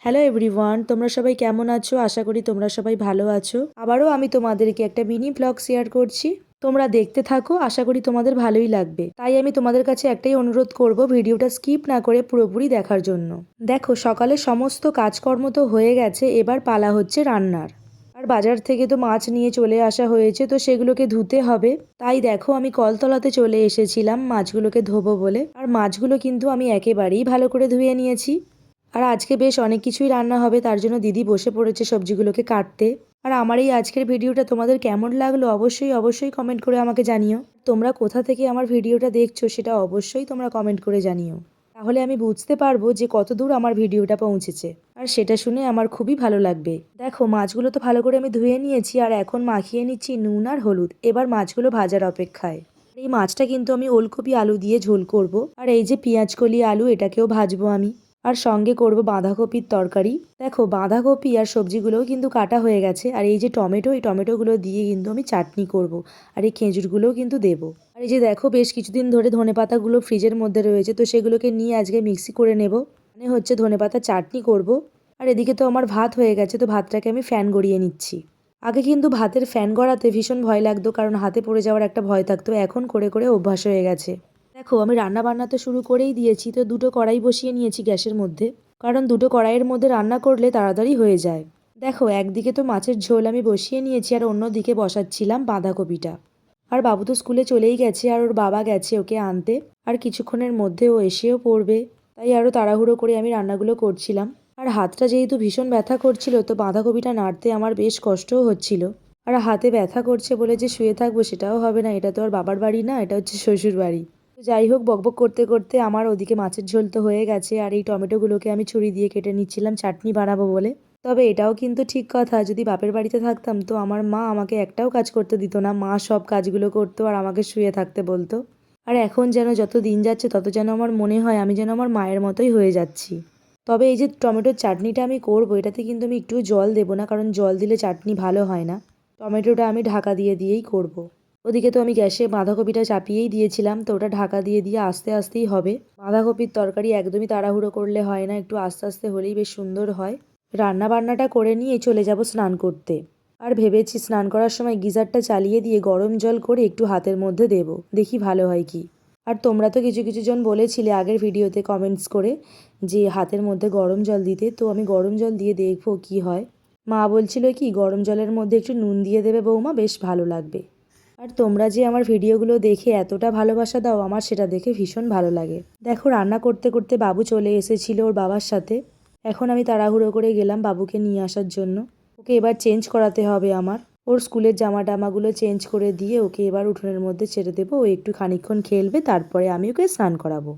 Hello everyone, তোমরা সবাই কেমন আছো? আশা করি তোমরা সবাই ভালো আছো। আবারও আমি তোমাদেরকে একটা মিনি ব্লগ শেয়ার করছি। তোমরা দেখতে থাকো, আশা করি তোমাদের ভালোই লাগবে। তাই আমি তোমাদের কাছে একটাই অনুরোধ করব, ভিডিওটা স্কিপ না করে পুরোপুরি দেখার জন্য। দেখো, সকালে সমস্ত কাজকর্ম তো হয়ে গেছে, এবার পালা হচ্ছে রান্নার। আর বাজার থেকে তো মাছ নিয়ে চলে আসা হয়েছে, তো সেগুলোকে ধুতে হবে। তাই দেখো, আমি কলতলাতে চলে এসেছিলাম মাছগুলোকে ধোবো বলে। আর মাছগুলো কিন্তু আমি একেবারেই ভালো করে ধুয়ে নিয়েছি। আর আজকে বেশ অনেক কিছুই রান্না হবে, তার জন্য দিদি বসে পড়েছে সবজিগুলোকে কাটতে। আর আমার এই আজকের ভিডিওটা তোমাদের কেমন লাগলো অবশ্যই অবশ্যই কমেন্ট করে আমাকে জানিও। তোমরা কোথা থেকে আমার ভিডিওটা দেখছো সেটা অবশ্যই তোমরা কমেন্ট করে জানিও। তাহলে আমি বুঝতে পারবো যে কত দূর আমার ভিডিওটা পৌঁছেছে, আর সেটা শুনে আমার খুবই ভালো লাগবে। দেখো, মাছগুলো তো ভালো করে আমি ধুয়ে নিয়েছি, আর এখন মাখিয়ে নিচ্ছি নুন আর হলুদ। এবার মাছগুলো ভাজার অপেক্ষায়। এই মাছটা কিন্তু আমি ওলকপি আলু দিয়ে ঝোল করব। আর এই যে পেঁয়াজকলি আলু, এটাকেও ভাজবো আমি। আর সঙ্গে করব বাঁধাকপির তরকারি। দেখো, বাঁধাকপি আর সবজিগুলোও কিন্তু কাটা হয়ে গেছে। আর এই যে টমেটো, এই টমেটোগুলো দিয়ে কিন্তু আমি চাটনি করব। আর এই খেজুরগুলোও কিন্তু দেবো। আর এই যে দেখো, বেশ কিছুদিন ধরে ধনেপাতাগুলো ফ্রিজের মধ্যে রয়েছে, তো সেগুলোকে নিয়ে আজকে মিক্সি করে নেব। মানে হচ্ছে ধনেপাতা চাটনি করব। আর এদিকে তো আমার ভাত হয়ে গেছে, তো ভাতটাকে আমি ফ্যান গড়িয়ে নিচ্ছি। আগে কিন্তু ভাতের ফ্যান গড়াতে ভীষণ ভয় লাগতো, কারণ হাতে পড়ে যাওয়ার একটা ভয় থাকতো। এখন করে করে অভ্যাস হয়ে গেছে। দেখো, আমি রান্না বান্না তো শুরু করেই দিয়েছি, তো দুটো কড়াই বসিয়ে নিয়েছি গ্যাসের মধ্যে। কারণ দুটো কড়াইয়ের মধ্যে রান্না করলে তাড়াতাড়ি হয়ে যায়। দেখো, একদিকে তো মাছের ঝোল আমি বসিয়ে নিয়েছি, আর অন্যদিকে বসাচ্ছিলাম বাঁধাকপিটা। আর বাবু তো স্কুলে চলেই গেছে, আর ওর বাবা গেছে ওকে আনতে। আর কিছুক্ষণের মধ্যে ও এসেও পড়বে। তাই আরও তাড়াহুড়ো করে আমি রান্নাগুলো করছিলাম। আর হাতটা যেহেতু ভীষণ ব্যথা করছিল, তো বাঁধাকপিটা নাড়তে আমার বেশ কষ্টও হচ্ছিল। আর হাতে ব্যথা করছে বলে যে শুয়ে থাকবো সেটাও হবে না, এটা তো আর বাবার বাড়ি না, এটা হচ্ছে শ্বশুর বাড়ি। তো যাই হোক, বকবক করতে করতে আমার ওদিকে মাছের ঝোল তো হয়ে গেছে, আর এই টমেটোগুলোকে আমি ছুরি দিয়ে কেটে নিচ্ছিলাম চাটনি বানাবো বলে। তবে এটাও কিন্তু ঠিক কথা, যদি বাপের বাড়িতে থাকতাম তো আমার মা আমাকে একটাও কাজ করতে দিত না। মা সব কাজগুলো করতো আর আমাকে শুয়ে থাকতে বলতো। আর এখন যেন যত দিন যাচ্ছে তত যেন আমার মনে হয় আমি যেন আমার মায়ের মতোই হয়ে যাচ্ছি। তবে এই যে টমেটোর চাটনিটা আমি করবো, এটাতে কিন্তু আমি একটু জল দেবো না, কারণ জল দিলে চাটনি ভালো হয় না। টমেটোটা আমি ঢাকা দিয়ে দিয়েই করব। ওদিকে তো আমি গ্যাসে বাঁধাকপিটা চাপিয়েই দিয়েছিলাম, তো ওটা ঢাকা দিয়ে দিয়ে আস্তে আস্তেই হবে। বাঁধাকপির তরকারি একদমই তাড়াহুড়ো করলে হয় না, একটু আস্তে আস্তে হলেই বেশ সুন্দর হয়। রান্না বান্নাটা করে নিয়ে চলে যাব স্নান করতে। আর ভেবেছি স্নান করার সময় গিজারটা চালিয়ে দিয়ে গরম জল করে একটু হাতের মধ্যে দেব, দেখি ভালো হয় কি। আর তোমরা তো কিছু কিছু জন বলেছিলে আগের ভিডিওতে কমেন্টস করে যে হাতের মধ্যে গরম জল দিতে, তো আমি গরম জল দিয়ে দেখবো কি হয়। মা বলছিল কি, গরম জলের মধ্যে একটু নুন দিয়ে দেবে বৌমা, বেশ ভালো লাগবে। আর তোমরা যে আমার ভিডিওগুলো দেখে এতটা ভালোবাসা দাও, আমার সেটা দেখে ভীষণ ভালো লাগে। দেখো, রান্না করতে করতে বাবু চলে এসেছিল ওর বাবার সাথে। এখন আমি তাড়াহুড়ো করে গেলাম বাবুকে নিয়ে আসার জন্য। ওকে এবার চেঞ্জ করাতে হবে আমার। ওর স্কুলের জামা টামাগুলো চেঞ্জ করে দিয়ে ওকে এবার উঠোনের মধ্যে ছেড়ে দেবো। ও একটু খানিকক্ষণ খেলবে, তারপরে আমি ওকে স্নান করাবো।